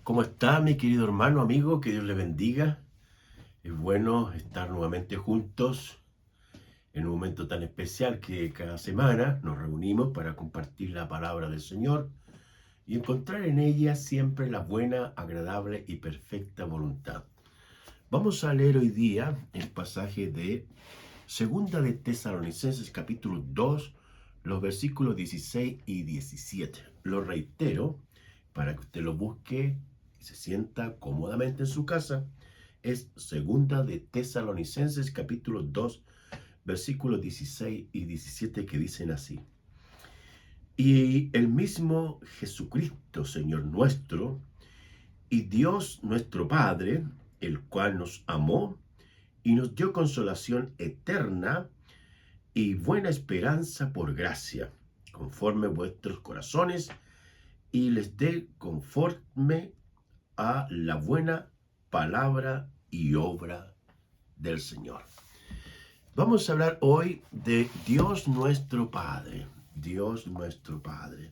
¿Cómo está, mi querido hermano, amigo? Que Dios le bendiga. Es bueno estar nuevamente juntos en un momento tan especial que cada semana nos reunimos para compartir la palabra del Señor y encontrar en ella siempre la buena, agradable y perfecta voluntad. Vamos a leer hoy día el pasaje de Segunda de Tesalonicenses capítulo 2, los versículos 16 y 17. Lo reitero para que usted lo busque y se sienta cómodamente en su casa. Es Segunda de Tesalonicenses capítulo 2, versículos 16 y 17 que dicen así. Y el mismo Jesucristo, Señor nuestro, y Dios nuestro Padre, el cual nos amó y nos dio consolación eterna y buena esperanza por gracia, conforme vuestros corazones, y les dé conforme a la buena palabra y obra del Señor. Vamos a hablar hoy de Dios nuestro Padre. Dios nuestro Padre.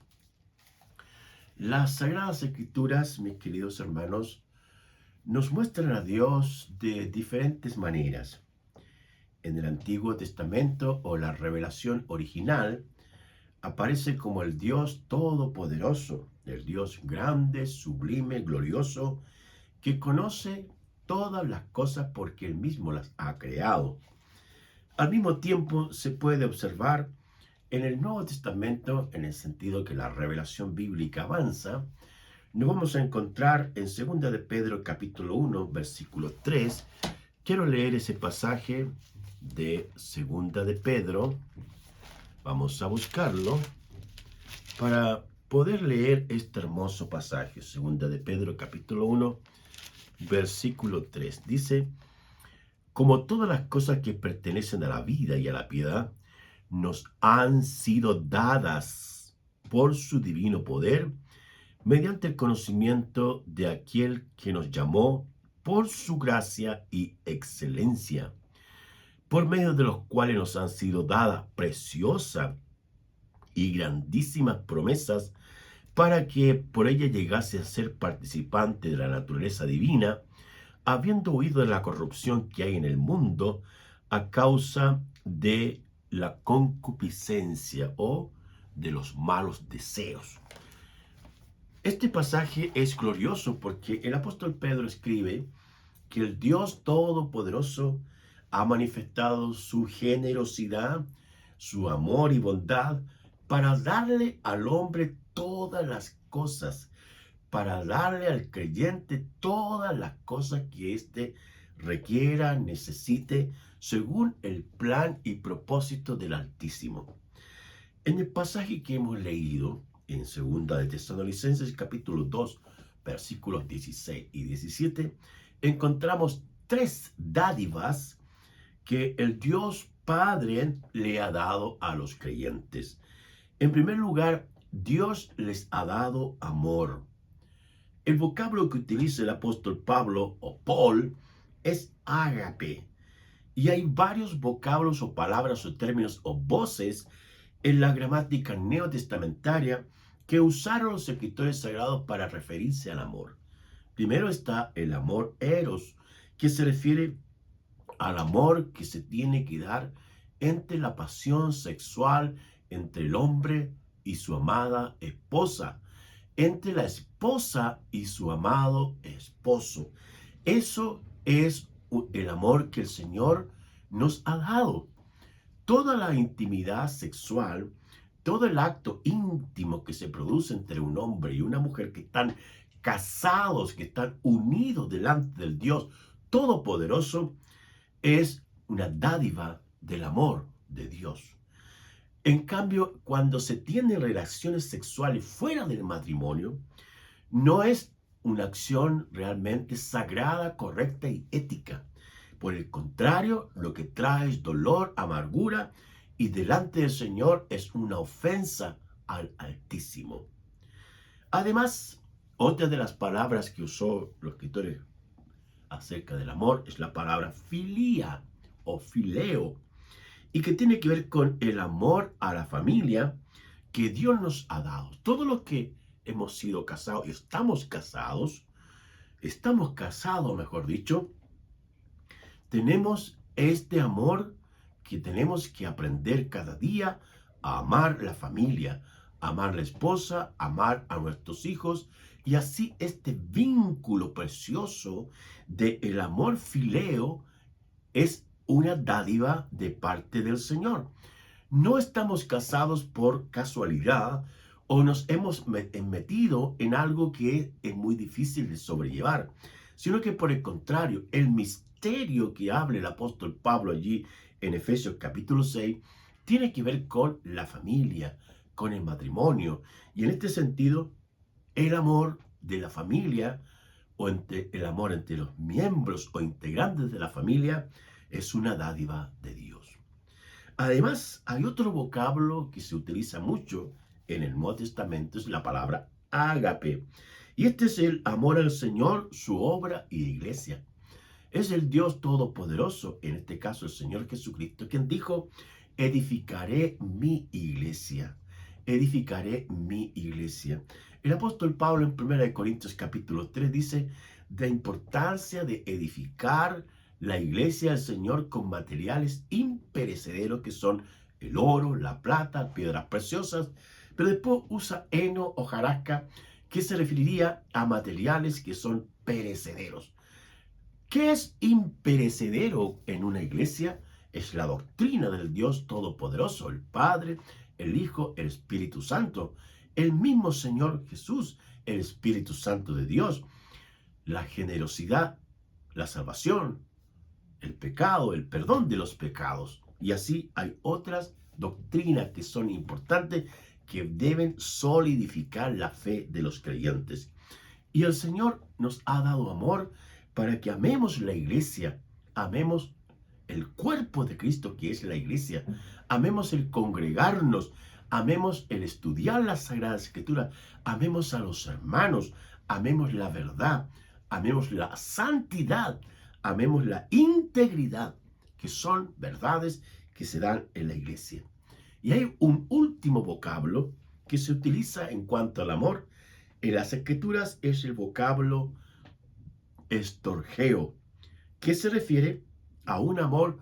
Las Sagradas Escrituras, mis queridos hermanos, nos muestran a Dios de diferentes maneras. En el Antiguo Testamento o la revelación original, aparece como el Dios todopoderoso, el Dios grande, sublime, glorioso, que conoce todas las cosas porque Él mismo las ha creado. Al mismo tiempo se puede observar en el Nuevo Testamento, en el sentido que la revelación bíblica avanza, nos vamos a encontrar en 2 de Pedro capítulo 1, versículo 3. Quiero leer ese pasaje de 2 de Pedro. Vamos a buscarlo para poder leer este hermoso pasaje. 2 de Pedro capítulo 1, versículo 3. Dice: como todas las cosas que pertenecen a la vida y a la piedad, nos han sido dadas por su divino poder, mediante el conocimiento de aquel que nos llamó por su gracia y excelencia, por medio de los cuales nos han sido dadas preciosas y grandísimas promesas, para que por ella llegase a ser participante de la naturaleza divina, habiendo huido de la corrupción que hay en el mundo a causa de la concupiscencia o de los malos deseos. Este pasaje es glorioso porque el apóstol Pedro escribe que el Dios Todopoderoso ha manifestado su generosidad, su amor y bondad para darle al hombre todas las cosas, para darle al creyente todas las cosas que éste requiera, necesite, según el plan y propósito del Altísimo. En el pasaje que hemos leído en 2 de Tesalonicenses capítulo 2, versículos 16 y 17, encontramos tres dádivas que el Dios Padre le ha dado a los creyentes. En primer lugar, Dios les ha dado amor. El vocablo que utiliza el apóstol Pablo o Paul es ágape. Y hay varios vocablos o palabras o términos o voces en la gramática neotestamentaria que usaron los escritores sagrados para referirse al amor. Primero está el amor eros, que se refiere al amor que se tiene que dar entre la pasión sexual entre el hombre y su amada esposa, entre la esposa y su amado esposo. Eso es el amor que el Señor nos ha dado. Toda la intimidad sexual, todo el acto íntimo que se produce entre un hombre y una mujer que están casados, que están unidos delante del Dios Todopoderoso, es una dádiva del amor de Dios. En cambio, cuando se tienen relaciones sexuales fuera del matrimonio, no es una acción realmente sagrada, correcta y ética. Por el contrario, lo que trae es dolor, amargura, y delante del Señor es una ofensa al Altísimo. Además, otra de las palabras que usó los escritores acerca del amor es la palabra filía o fileo, y que tiene que ver con el amor a la familia que Dios nos ha dado. Todos los que hemos sido casados y estamos casados, estamos casados, mejor dicho, tenemos este amor que tenemos que aprender cada día a amar la familia, amar la esposa, amar a nuestros hijos, y así este vínculo precioso de el amor fileo es una dádiva de parte del Señor. No estamos casados por casualidad o nos hemos metido en algo que es muy difícil de sobrellevar, sino que por el contrario, el misterio que habla el apóstol Pablo allí en Efesios capítulo 6 tiene que ver con la familia, con el matrimonio. Y en este sentido, el amor de la familia o el amor entre los miembros o integrantes de la familia es una dádiva de Dios. Además, hay otro vocablo que se utiliza mucho en el Nuevo Testamento, es la palabra ágape. Y este es el amor al Señor, su obra y iglesia. Es el Dios Todopoderoso, en este caso el Señor Jesucristo, quien dijo, edificaré mi iglesia. Edificaré mi iglesia. El apóstol Pablo en 1 Corintios capítulo 3 dice de la importancia de edificar la iglesia del Señor con materiales imperecederos que son el oro, la plata, piedras preciosas, pero después usa heno o jarasca, que se referiría a materiales que son perecederos. ¿Qué es imperecedero en una iglesia? Es la doctrina del Dios Todopoderoso, el Padre, el Hijo, el Espíritu Santo, el mismo Señor Jesús, el Espíritu Santo de Dios, la generosidad, la salvación, el pecado, el perdón de los pecados. Y así hay otras doctrinas que son importantes que deben solidificar la fe de los creyentes. Y el Señor nos ha dado amor para que amemos la iglesia, amemos el cuerpo de Cristo que es la iglesia, amemos el congregarnos, amemos el estudiar la Sagrada Escritura, amemos a los hermanos, amemos la verdad, amemos la santidad, amemos la integridad, que son verdades que se dan en la iglesia. Y hay un último vocablo que se utiliza en cuanto al amor en las Escrituras, es el vocablo estorgeo, que se refiere a un amor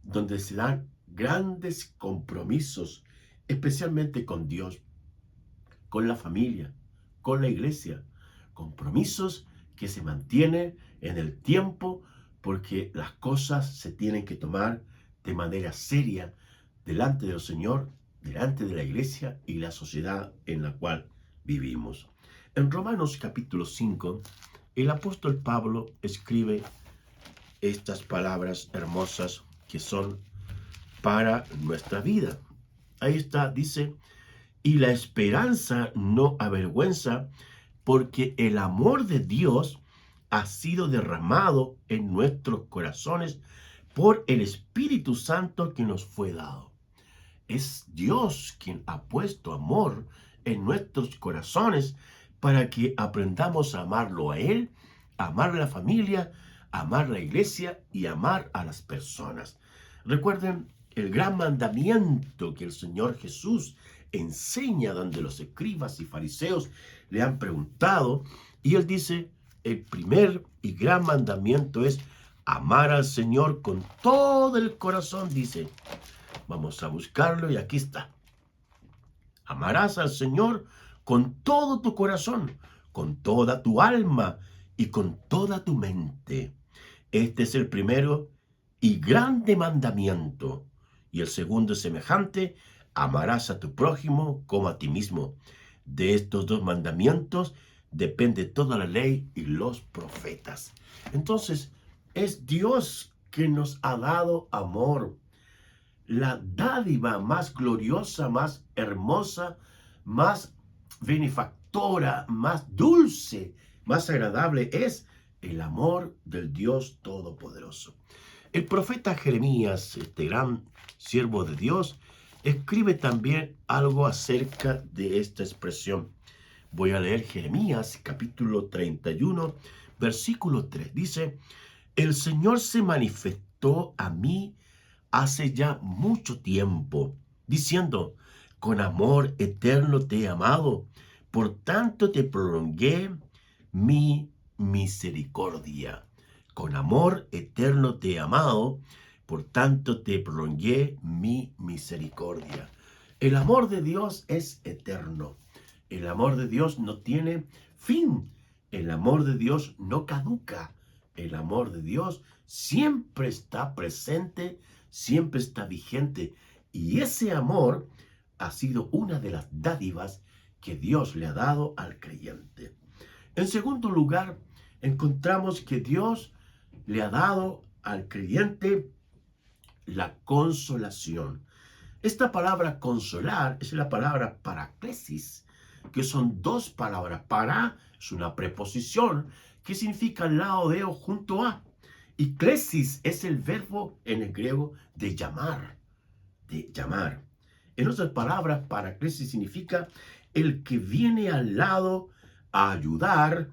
donde se dan grandes compromisos, especialmente con Dios, con la familia, con la iglesia, compromisos que se mantienen en el tiempo porque las cosas se tienen que tomar de manera seria delante del Señor, delante de la iglesia y la sociedad en la cual vivimos. En Romanos capítulo 5, el apóstol Pablo escribe estas palabras hermosas que son para nuestra vida. Ahí está, dice, y la esperanza no avergüenza, porque el amor de Dios ha sido derramado en nuestros corazones por el Espíritu Santo que nos fue dado. Es Dios quien ha puesto amor en nuestros corazones para que aprendamos a amarlo a Él, a amar a la familia, a amar la iglesia y amar a las personas. Recuerden el gran mandamiento que el Señor Jesús enseña, donde los escribas y fariseos le han preguntado, y Él dice, el primer y gran mandamiento es amar al Señor con todo el corazón, dice. Vamos a buscarlo y aquí está. Amarás al Señor con todo tu corazón, con toda tu alma y con toda tu mente. Este es el primero y grande mandamiento. Y el segundo es semejante, amarás a tu prójimo como a ti mismo. De estos dos mandamientos depende toda la ley y los profetas. Entonces, es Dios que nos ha dado amor. La dádiva más gloriosa, más hermosa, más benefactora, más dulce, más agradable es el amor del Dios Todopoderoso. El profeta Jeremías, este gran siervo de Dios, escribe también algo acerca de esta expresión. Voy a leer Jeremías capítulo 31, versículo 3. Dice, el Señor se manifestó a mí hace ya mucho tiempo, diciendo, con amor eterno te he amado, por tanto te prolongué mi misericordia. Con amor eterno te he amado, por tanto te prolongué mi misericordia. El amor de Dios es eterno. El amor de Dios no tiene fin. El amor de Dios no caduca. El amor de Dios siempre está presente, siempre está vigente. Y ese amor ha sido una de las dádivas que Dios le ha dado al creyente. En segundo lugar, encontramos que Dios le ha dado al creyente la consolación. Esta palabra consolar es la palabra paraklesis, que son dos palabras. Para es una preposición que significa al lado de o junto a. Y klesis es el verbo en el griego de llamar, de llamar. En otras palabras, paraklesis significa el que viene al lado a ayudar,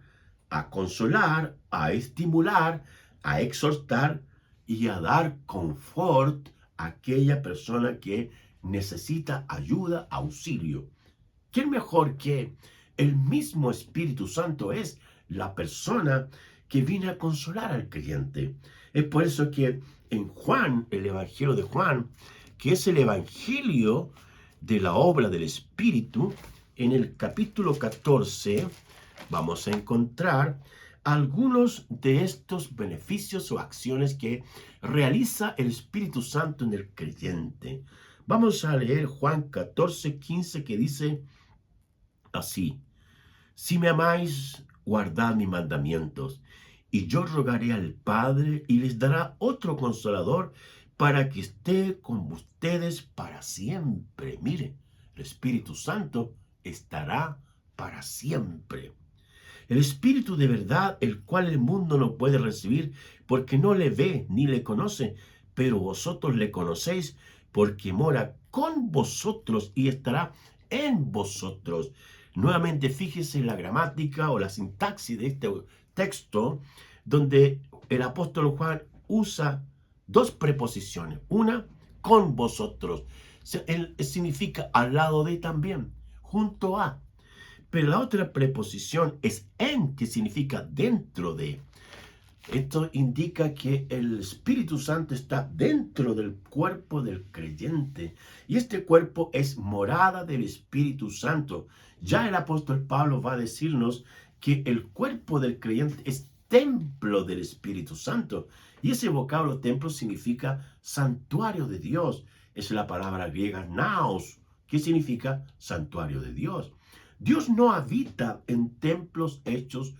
a consolar, a estimular, a exhortar y a dar confort a aquella persona que necesita ayuda, auxilio. ¿Quién mejor que el mismo Espíritu Santo es la persona que viene a consolar al creyente? Es por eso que en Juan, el Evangelio de Juan, que es el Evangelio de la obra del Espíritu, en el capítulo 14 vamos a encontrar algunos de estos beneficios o acciones que realiza el Espíritu Santo en el creyente. Vamos a leer Juan 14:15, que dice así: si me amáis, guardad mis mandamientos, y yo rogaré al Padre y les dará otro consolador para que esté con ustedes para siempre. Mire, el Espíritu Santo estará para siempre. El Espíritu de verdad, el cual el mundo no puede recibir porque no le ve ni le conoce, pero vosotros le conocéis porque mora con vosotros y estará en vosotros. Nuevamente, fíjese en la gramática o la sintaxis de este texto, donde el apóstol Juan usa dos preposiciones. Una, con vosotros. Él significa al lado de también, junto a. Pero la otra preposición es en, que significa dentro de. Esto indica que el Espíritu Santo está dentro del cuerpo del creyente. Y este cuerpo es morada del Espíritu Santo. Ya el apóstol Pablo va a decirnos que el cuerpo del creyente es templo del Espíritu Santo. Y ese vocablo templo significa santuario de Dios. Es la palabra griega naos, que significa santuario de Dios. Dios no habita en templos hechos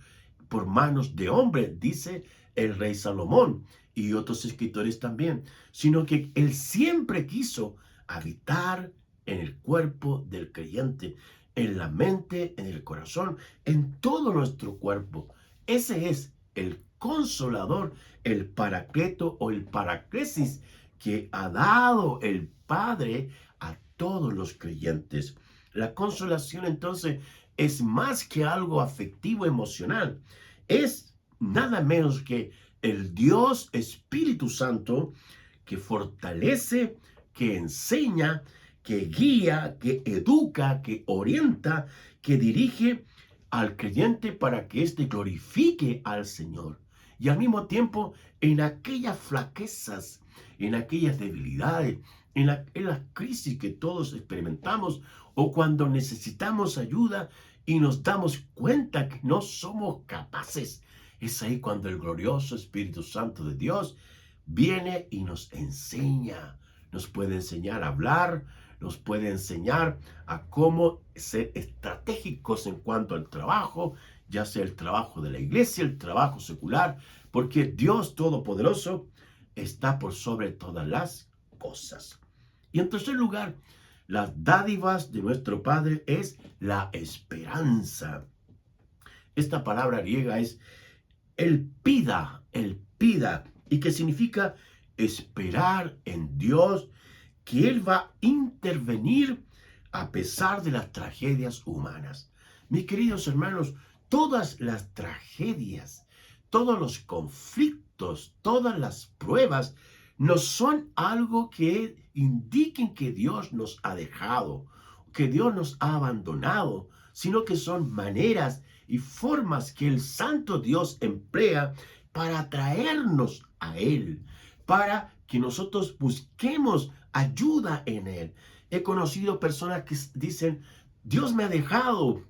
por manos de hombre, dice el rey Salomón y otros escritores también, sino que Él siempre quiso habitar en el cuerpo del creyente, en la mente, en el corazón, en todo nuestro cuerpo. Ese es el consolador, el paracleto o el paraclesis que ha dado el Padre a todos los creyentes. La consolación entonces es más que algo afectivo, emocional. Es nada menos que el Dios Espíritu Santo que fortalece, que enseña, que guía, que educa, que orienta, que dirige al creyente para que éste glorifique al Señor. Y al mismo tiempo, en aquellas flaquezas, en aquellas debilidades, en las crisis que todos experimentamos, o cuando necesitamos ayuda y nos damos cuenta que no somos capaces, es ahí cuando el glorioso Espíritu Santo de Dios viene y nos enseña. Nos puede enseñar a hablar, nos puede enseñar a cómo ser estratégicos en cuanto al trabajo, ya sea el trabajo de la iglesia, el trabajo secular, porque Dios Todopoderoso está por sobre todas las cosas. Y en tercer lugar, las dádivas de nuestro Padre es la esperanza. Esta palabra griega es el pida, y que significa esperar en Dios, que Él va a intervenir a pesar de las tragedias humanas. Mis queridos hermanos, todas las tragedias, todos los conflictos, todas las pruebas, no son algo que indiquen que Dios nos ha dejado, que Dios nos ha abandonado, sino que son maneras y formas que el Santo Dios emplea para atraernos a Él, para que nosotros busquemos ayuda en Él. He conocido personas que dicen, Dios me ha dejado,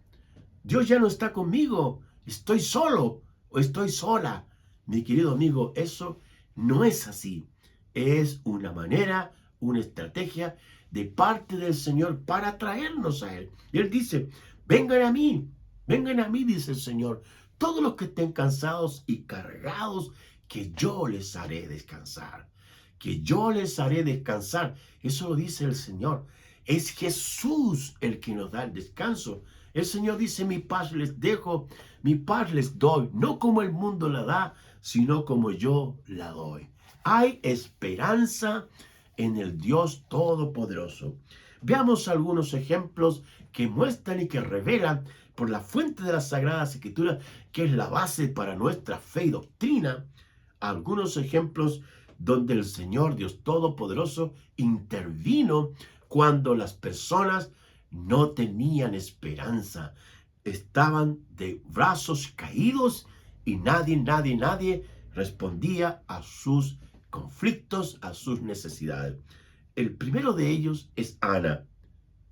Dios ya no está conmigo, estoy solo o estoy sola. Mi querido amigo, eso no es así. Es una manera, una estrategia de parte del Señor para atraernos a Él. Y Él dice, vengan a mí, dice el Señor, todos los que estén cansados y cargados, que yo les haré descansar. Que yo les haré descansar. Eso lo dice el Señor. Es Jesús el que nos da el descanso. El Señor dice, mi paz les dejo, mi paz les doy, no como el mundo la da, sino como yo la doy. Hay esperanza en el Dios Todopoderoso. Veamos algunos ejemplos que muestran y que revelan por la fuente de las Sagradas Escrituras, que es la base para nuestra fe y doctrina, algunos ejemplos donde el Señor Dios Todopoderoso intervino cuando las personas no tenían esperanza, estaban de brazos caídos y nadie respondía a sus conflictos, a sus necesidades. El primero de ellos es Ana.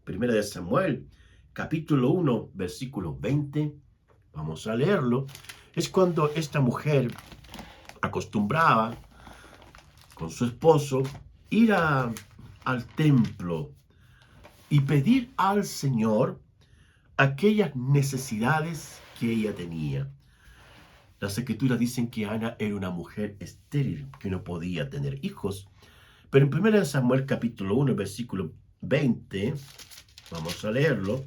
Primera de Samuel, capítulo 1, versículo 20. Vamos a leerlo. Es cuando esta mujer acostumbraba con su esposo ir al templo y pedir al Señor aquellas necesidades que ella tenía. Las escrituras dicen que Ana era una mujer estéril, que no podía tener hijos. Pero en 1 Samuel capítulo 1, versículo 20, vamos a leerlo,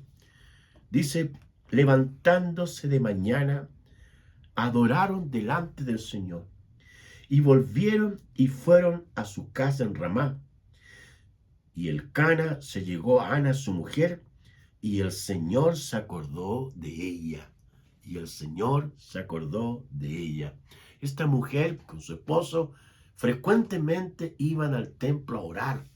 dice, levantándose de mañana, adoraron delante del Señor y volvieron y fueron a su casa en Ramá. Y Elcana se llegó a Ana, su mujer, y el Señor se acordó de ella. Y el Señor se acordó de ella. Esta mujer con su esposo frecuentemente iban al templo a orar.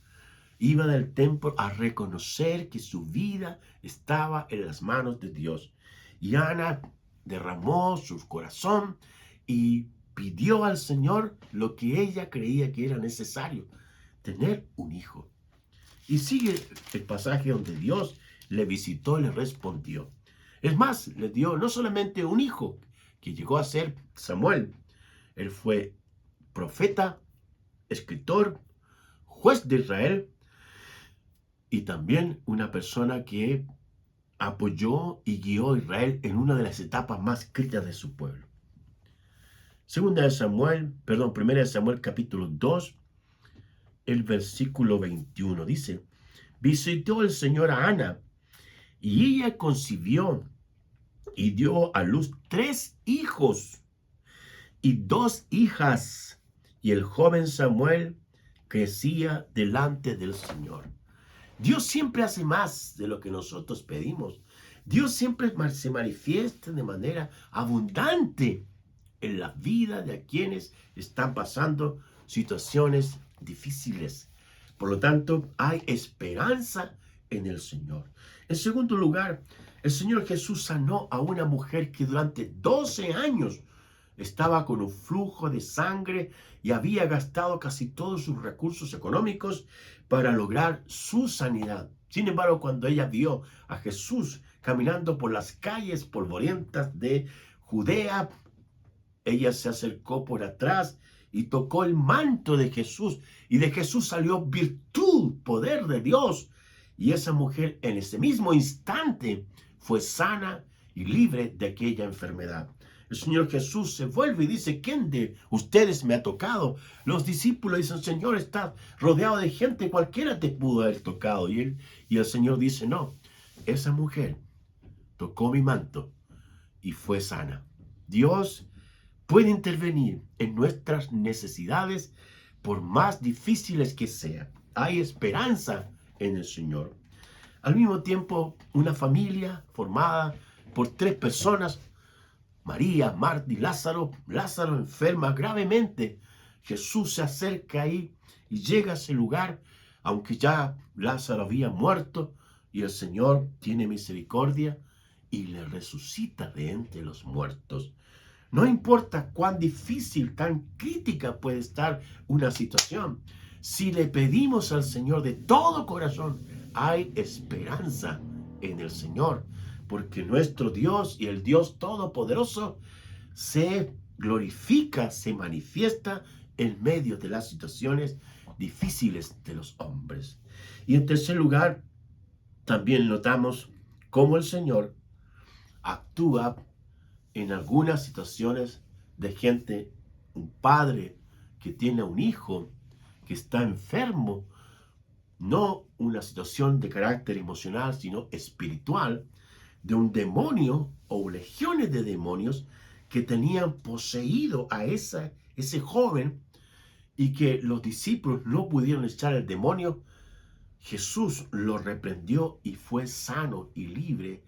Iban al templo a reconocer que su vida estaba en las manos de Dios. Y Ana derramó su corazón y pidió al Señor lo que ella creía que era necesario, tener un hijo. Y sigue el pasaje donde Dios le visitó y le respondió. Es más, le dio no solamente un hijo, que llegó a ser Samuel. Él fue profeta, escritor, juez de Israel y también una persona que apoyó y guió a Israel en una de las etapas más críticas de su pueblo. Primera de Samuel capítulo 2, el versículo 21 dice, visitó el Señor a Ana y ella concibió y dio a luz 3 hijos y 2 hijas. Y el joven Samuel crecía delante del Señor. Dios siempre hace más de lo que nosotros pedimos. Dios siempre se manifiesta de manera abundante en la vida de quienes están pasando situaciones difíciles. Por lo tanto, hay esperanza en el Señor. En segundo lugar, el Señor Jesús sanó a una mujer que durante 12 años estaba con un flujo de sangre y había gastado casi todos sus recursos económicos para lograr su sanidad. Sin embargo, cuando ella vio a Jesús caminando por las calles polvorientas de Judea, ella se acercó por atrás y tocó el manto de Jesús. Y de Jesús salió virtud, poder de Dios. Y esa mujer en ese mismo instante fue sana y libre de aquella enfermedad. El Señor Jesús se vuelve y dice, ¿quién de ustedes me ha tocado? Los discípulos dicen, Señor, estás rodeado de gente, cualquiera te pudo haber tocado. Y el Señor dice, no, esa mujer tocó mi manto y fue sana. Dios puede intervenir en nuestras necesidades por más difíciles que sean. Hay esperanza en el Señor. Al mismo tiempo, una familia formada por 3 personas, María, Marta y Lázaro. Lázaro enferma gravemente. Jesús se acerca ahí y llega a ese lugar, aunque ya Lázaro había muerto, y el Señor tiene misericordia y le resucita de entre los muertos. No importa cuán difícil, tan crítica puede estar una situación, si le pedimos al Señor de todo corazón, hay esperanza en el Señor, porque nuestro Dios y el Dios Todopoderoso se glorifica, se manifiesta en medio de las situaciones difíciles de los hombres. Y en tercer lugar, también notamos cómo el Señor actúa en algunas situaciones de gente, un padre que tiene un hijo que está enfermo, no una situación de carácter emocional, sino espiritual, de un demonio o legiones de demonios que tenían poseído a ese joven y que los discípulos no pudieron echar el demonio. Jesús lo reprendió y fue sano y libre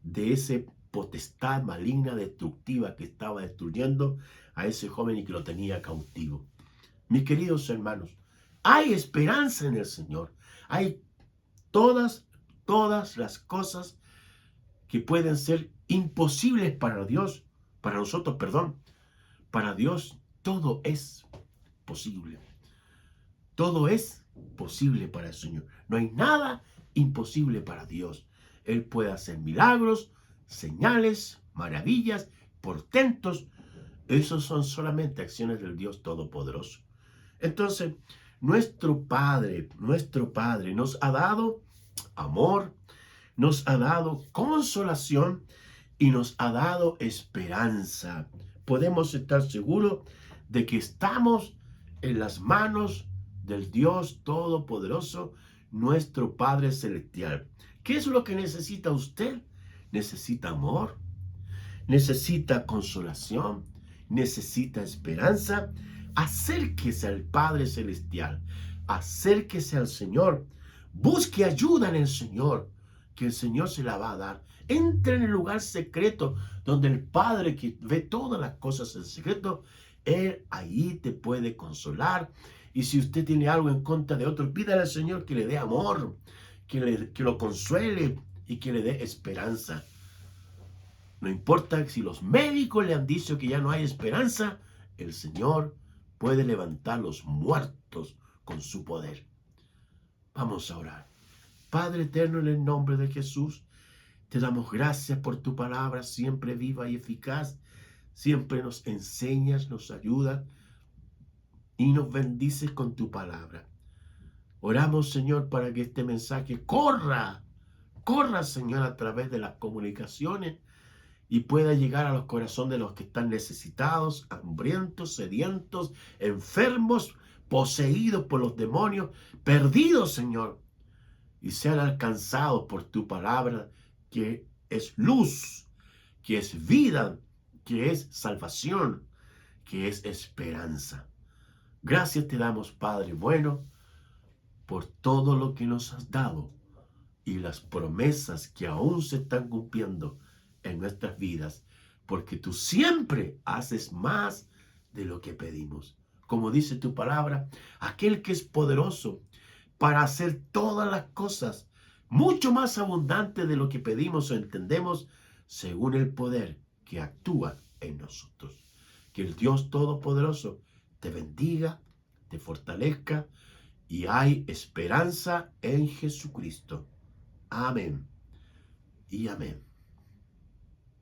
de esa potestad maligna destructiva que estaba destruyendo a ese joven y que lo tenía cautivo. Mis queridos hermanos, hay esperanza en el Señor. Hay todas las cosas que pueden ser imposibles para Dios, para nosotros, perdón. Para Dios todo es posible. Todo es posible para el Señor. No hay nada imposible para Dios. Él puede hacer milagros, señales, maravillas, portentos. Esos son solamente acciones del Dios Todopoderoso. Entonces, nuestro Padre nos ha dado amor, nos ha dado consolación y nos ha dado esperanza. Podemos estar seguros de que estamos en las manos del Dios Todopoderoso, nuestro Padre Celestial. ¿Qué es lo que necesita usted? Necesita amor, necesita consolación, necesita esperanza. Acérquese al Padre Celestial, acérquese al Señor, busque ayuda en el Señor, que el Señor se la va a dar. Entre en el lugar secreto donde el Padre que ve todas las cosas en secreto, Él ahí te puede consolar. Y si usted tiene algo en contra de otro, pídale al Señor que le dé amor, que lo consuele y que le dé esperanza. No importa si los médicos le han dicho que ya no hay esperanza, el Señor puede levantar los muertos con su poder. Vamos a orar. Padre eterno, en el nombre de Jesús, te damos gracias por tu palabra, siempre viva y eficaz. Siempre nos enseñas, nos ayudas y nos bendices con tu palabra. Oramos, Señor, para que este mensaje corra, Señor, a través de las comunicaciones y pueda llegar a los corazones de los que están necesitados, hambrientos, sedientos, enfermos, poseídos por los demonios, perdidos, Señor, y sean alcanzados por tu palabra, que es luz, que es vida, que es salvación, que es esperanza. Gracias te damos, Padre bueno, por todo lo que nos has dado y las promesas que aún se están cumpliendo en nuestras vidas, porque tú siempre haces más de lo que pedimos. Como dice tu palabra, aquel que es poderoso para hacer todas las cosas mucho más abundante de lo que pedimos o entendemos, según el poder que actúa en nosotros. Que el Dios Todopoderoso te bendiga, te fortalezca, y hay esperanza en Jesucristo. Amén y amén.